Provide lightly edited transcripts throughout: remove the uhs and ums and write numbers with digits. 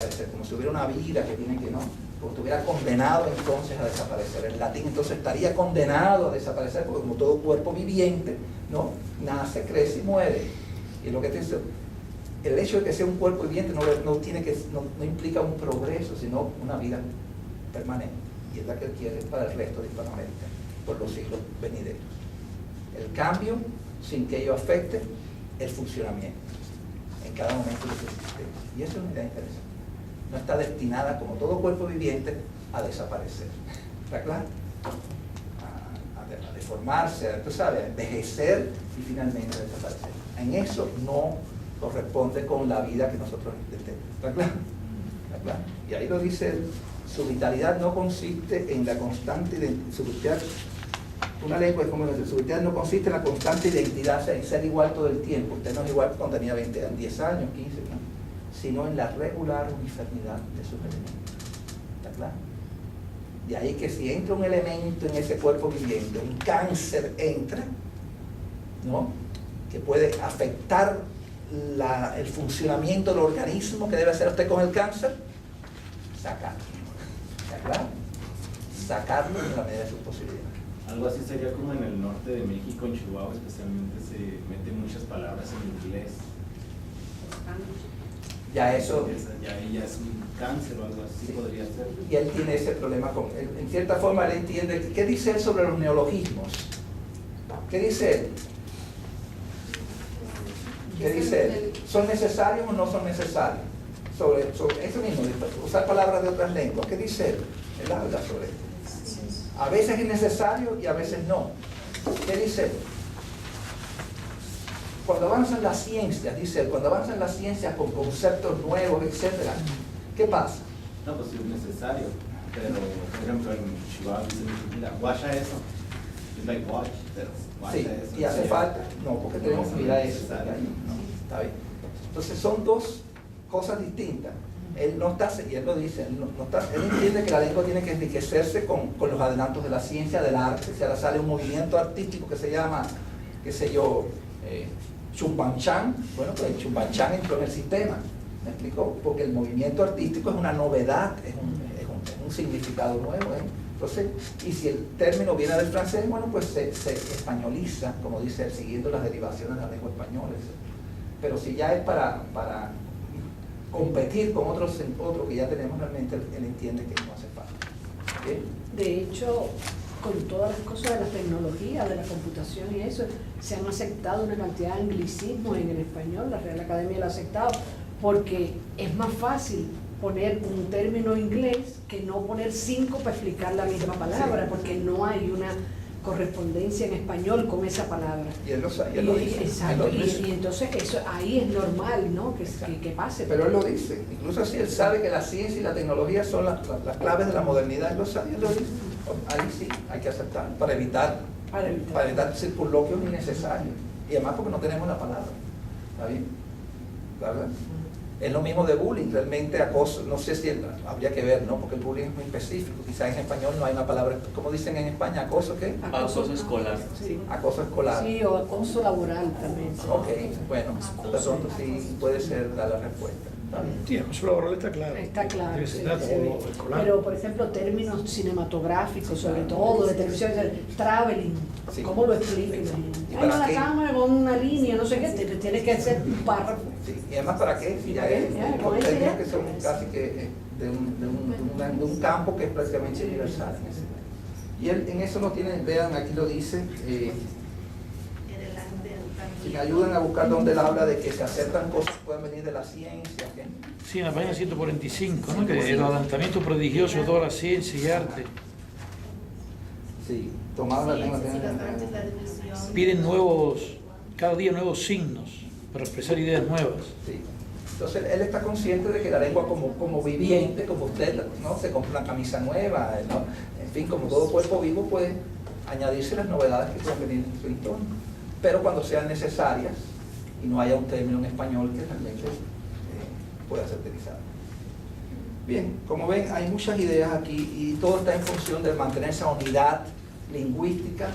como si hubiera una vida que tiene que no, como si estuviera condenado entonces a desaparecer. El latín entonces estaría condenado a desaparecer, porque como todo cuerpo viviente, ¿no? Nace, crece y muere. Y lo que te dice, el hecho de que sea un cuerpo viviente no implica un progreso, sino una vida permanente. Y es la que él quiere para el resto de Hispanoamérica, por los siglos venideros. El cambio sin que ello afecte el funcionamiento en cada momento de su existencia. Y eso es una idea interesante. No está destinada, como todo cuerpo viviente, a desaparecer. ¿Está claro? A deformarse, tú sabes, a envejecer y finalmente a desaparecer. En eso no corresponde con la vida que nosotros entendemos. ¿Está claro? ¿Está claro? Y ahí lo dice él, su vitalidad no consiste en la constante identidad. Una lengua es como su vitalidad no consiste en la constante identidad, o sea, en ser igual todo el tiempo. Usted no es igual cuando tenía 10 años, 15, ¿no? Sino en la regular uniformidad de sus elementos. ¿Está claro? De ahí que si entra un elemento en ese cuerpo viviente, un cáncer entra, ¿no? Que puede afectar el funcionamiento del organismo que debe hacer usted con el cáncer, sacarlo. ¿Está claro? Sacarlo en la medida de sus posibilidades. Algo así sería como en el norte de México, en Chihuahua especialmente, se meten muchas palabras en inglés. Ya eso... Ya es un cáncer o algo así, sí. Podría ser. Y él tiene ese problema con... En cierta forma él entiende... ¿Qué dice él sobre los neologismos? ¿Qué dice él? ¿Qué dice él? ¿Son necesarios o no son necesarios? Sobre eso mismo, usar palabras de otras lenguas. ¿Qué dice él? Él habla sobre esto. A veces es necesario y a veces no. ¿Qué dice él? Cuando avanzan las ciencias, dice él, cuando avanzan las ciencias con conceptos nuevos, etc., ¿qué pasa? No, pues sí es necesario, pero por ejemplo en Chihuahua dicen, mira, guacha eso. Es like watch, pero guacha sí, eso. ¿y hace falta? No, porque tenemos que mirar eso. No, está bien. Entonces son dos cosas distintas. Él no está, y él lo dice, él entiende que la lengua tiene que enriquecerse con los adelantos de la ciencia, del arte. O sea, sale un movimiento artístico que se llama, qué sé yo, Chumbanchan. Bueno, pues el Chumbanchan entró en el sistema, ¿me explico? Porque el movimiento artístico es una novedad, es un significado nuevo, ¿eh? Entonces, y si el término viene del francés, bueno, pues se españoliza, como dice él, siguiendo las derivaciones de la lengua española. Pero si ya es para competir con otros que ya tenemos, realmente él entiende que no hace falta. ¿Okay? De hecho, con todas las cosas de la tecnología, de la computación y eso, se han aceptado una cantidad de anglicismos en el español, la Real Academia lo ha aceptado, porque es más fácil poner un término inglés que no poner 5 para explicar la misma palabra, sí. Porque no hay una correspondencia en español con esa palabra. Y él lo dice. Exacto, y entonces eso ahí es normal, ¿no? Que pase. Pero él lo dice, incluso si él sabe que la ciencia y la tecnología son las claves de la modernidad, él lo sabe, él lo dice. Ahí sí, hay que aceptar, para evitar circunloquios innecesarios. Y además porque no tenemos la palabra. ¿Está bien? ¿Verdad? Es lo mismo de bullying, realmente acoso, no sé si habría que ver, ¿no? Porque el bullying es muy específico, quizás en español no hay una palabra, como dicen en España, acoso, ¿qué? Acoso escolar. Sí. Acoso escolar. Sí, o acoso laboral también. Sí. Ok, bueno, de pronto sí puede ser la respuesta. Sí, el acoso laboral está claro. Está claro, sí, pero por ejemplo, términos cinematográficos, sobre todo, de televisión, traveling, sí. ¿Cómo lo explican? Hay una cámara con una línea, no sé qué, tienes que hacer un párrafo. Sí, y además, ¿para qué? Si ya es términos que son casi que de un campo que es prácticamente universal. Y él en eso no tiene, vean, aquí lo dice, si me ayudan a buscar donde él habla de que se aceptan cosas que pueden venir de la ciencia. ¿Okay? Sí, en la página 145, ¿no? Que el adelantamiento prodigioso de toda la ciencia y arte. Sí, tomado la lengua. Piden cada día nuevos signos para expresar ideas nuevas. Sí. Entonces él está consciente de que la lengua como viviente, como usted, ¿no? Se compra una camisa nueva, ¿no? En fin, como todo cuerpo vivo puede añadirse las novedades que pueden venir en su entorno. Pero cuando sean necesarias y no haya un término en español que realmente pueda ser utilizado. Bien, como ven, hay muchas ideas aquí y todo está en función de mantener esa unidad lingüística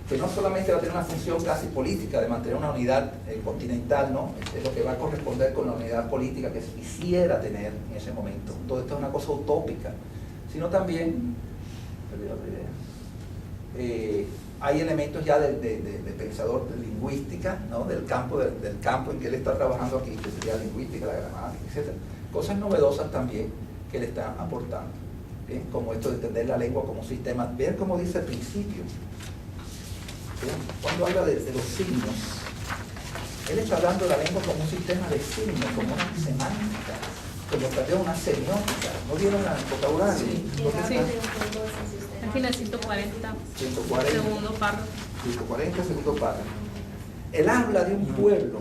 que no solamente va a tener una función casi política de mantener una unidad continental, ¿no? Es lo que va a corresponder con la unidad política que se quisiera tener en ese momento. Todo esto es una cosa utópica, sino también, hay elementos ya de pensador de lingüística, ¿no? del campo en que él está trabajando aquí, que sería la lingüística, la gramática, etc. Cosas novedosas también que le están aportando, ¿bien? Como esto de entender la lengua como un sistema. Vean cómo dice al principio, ¿bien? Cuando habla de los signos, él está hablando de la lengua como un sistema de signos, como una semántica, como también una semiótica. ¿No vieron el vocabulario? Sí. Página 140, 140, segundo párrafo. 140, segundo párrafo. Él habla de un pueblo,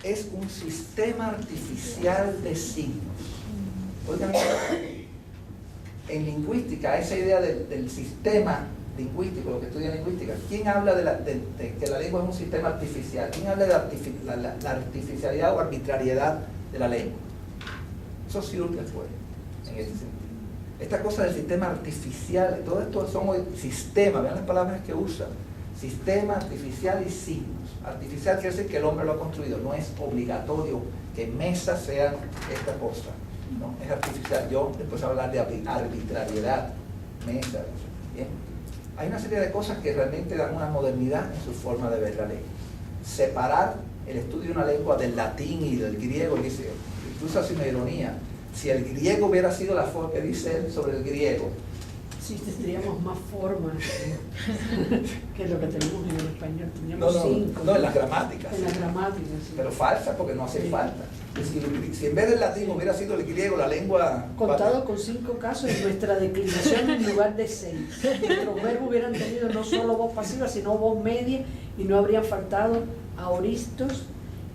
es un sistema artificial de signos. Oigan, en lingüística, esa idea del sistema lingüístico, lo que estudia lingüística, ¿quién habla de que la lengua es un sistema artificial? ¿Quién habla de la artificialidad o arbitrariedad de la lengua? Eso surge después, en ese sentido. Esta cosa del sistema artificial, todo esto son sistemas, vean las palabras que usa, sistema artificial y signos. Artificial quiere decir que el hombre lo ha construido, no es obligatorio que mesas sean esta cosa, ¿no? Es artificial. Yo después hablar de arbitrariedad, mesa, ¿bien? Hay una serie de cosas que realmente dan una modernidad en su forma de ver la lengua. Separar el estudio de una lengua del latín y del griego, dice, incluso hace una ironía. Si el griego hubiera sido la forma que dice él sobre el griego, Sí, tendríamos más formas que lo que tenemos en el español. Teníamos no, 5. en las gramáticas. En las gramáticas, sí. Pero falsa porque no hace falta. Si en vez del latín hubiera sido el griego, la lengua... Contado con 5 casos en nuestra declinación en lugar de 6. Nuestros verbos hubieran tenido no solo voz pasiva, sino voz media y no habrían faltado aoristos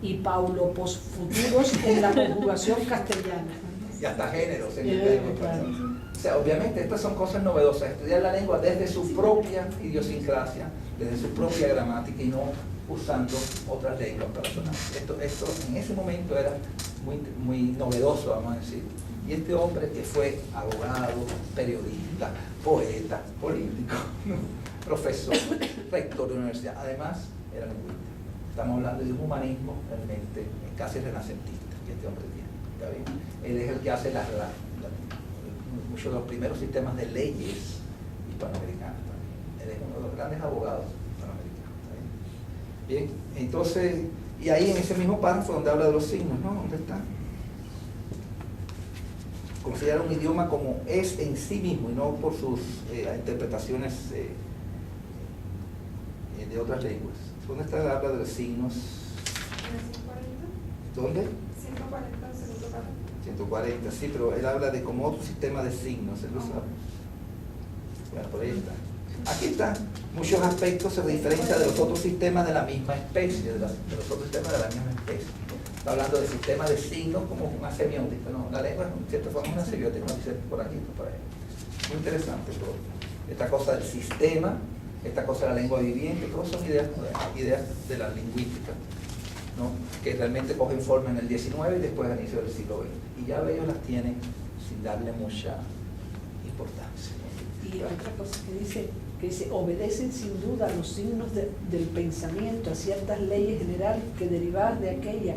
y pauloposfuturos en la conjugación castellana. Y hasta géneros en el tema. Claro. O sea, obviamente estas son cosas novedosas. Estudiar la lengua desde su propia idiosincrasia, desde su propia gramática y no usando otras lenguas para sonar. Esto en ese momento era muy novedoso, vamos a decir. Y este hombre que fue abogado, periodista, poeta, político, profesor, rector de universidad, además era lingüista. Estamos hablando de un humanismo realmente casi renacentista que este hombre tiene. ¿Está bien? Él es el que hace muchos de los primeros sistemas de leyes hispanoamericanas también. Él es uno de los grandes abogados hispanoamericanos. ¿Está bien? Bien, entonces, y ahí en ese mismo párrafo donde habla de los signos, ¿no? ¿Dónde está? Considera un idioma como es en sí mismo y no por sus interpretaciones de otras lenguas. ¿Dónde está la habla de los signos? ¿Dónde? 140, sí, pero él habla de como otro sistema de signos, él lo sabe. Bueno, por ahí está. Aquí están muchos aspectos, se diferencia de los otros sistemas de la misma especie, de los otros sistemas de la misma especie. Está hablando del sistema de signos como una semiótica, ¿no? La lengua en cierta forma es una semiótica, no dice por aquí, por ahí. Muy interesante todo. Esta cosa del sistema, esta cosa de la lengua viviente, todas son ideas de la lingüística, ¿no? Que realmente cogen forma en el XIX y después al inicio del siglo XX. Y ya ellos las tienen sin darle mucha importancia. Y otra cosa que dice, obedecen sin duda a los signos del pensamiento, a ciertas leyes generales que derivadas de aquella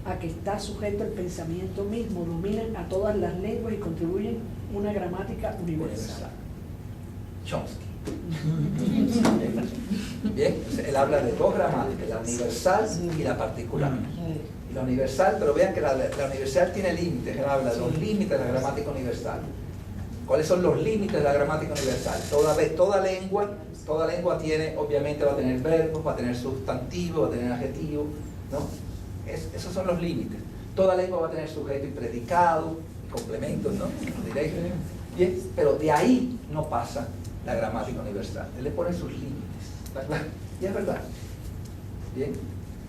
a que está sujeto el pensamiento mismo, dominan a todas las lenguas y contribuyen a una gramática universal. Chomsky. Bien, él habla de dos gramáticas, la universal y la particular. Y la universal, pero vean que la universal tiene límites, él habla de los límites de la gramática universal. ¿Cuáles son los límites de la gramática universal? Toda lengua tiene, obviamente va a tener verbos, va a tener sustantivos, va a tener adjetivos, ¿no? Esos son los límites. Toda lengua va a tener sujeto y predicado, y complementos, ¿no? Directos. Bien, pero de ahí no pasa la gramática universal. Él le pone sus límites. ¿Está claro? Y es verdad. Bien.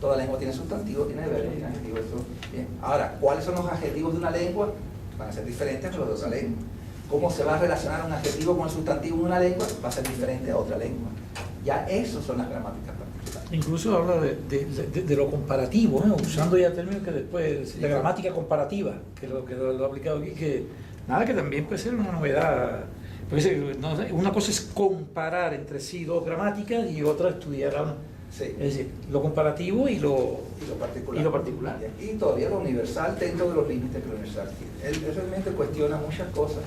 Toda lengua tiene sustantivo, tiene verbo, tiene adjetivo. Eso. Bien. Ahora, ¿cuáles son los adjetivos de una lengua? Van a ser diferentes a los de otra lengua. ¿Cómo se va a relacionar un adjetivo con el sustantivo en una lengua? Va a ser diferente a otra lengua. Ya eso son las gramáticas particulares. Incluso habla de lo comparativo, ¿no? Usando ya términos que después, Sí, la gramática comparativa, que lo ha aplicado aquí, que nada, que también puede ser una novedad Pues, no sé, una cosa es comparar entre sí dos gramáticas y otra estudiar Sí. es decir, lo comparativo y lo particular. y lo particular. Y todavía lo universal dentro de los límites que lo universal tiene. Él realmente cuestiona muchas cosas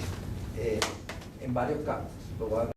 en varios campos. Lo voy a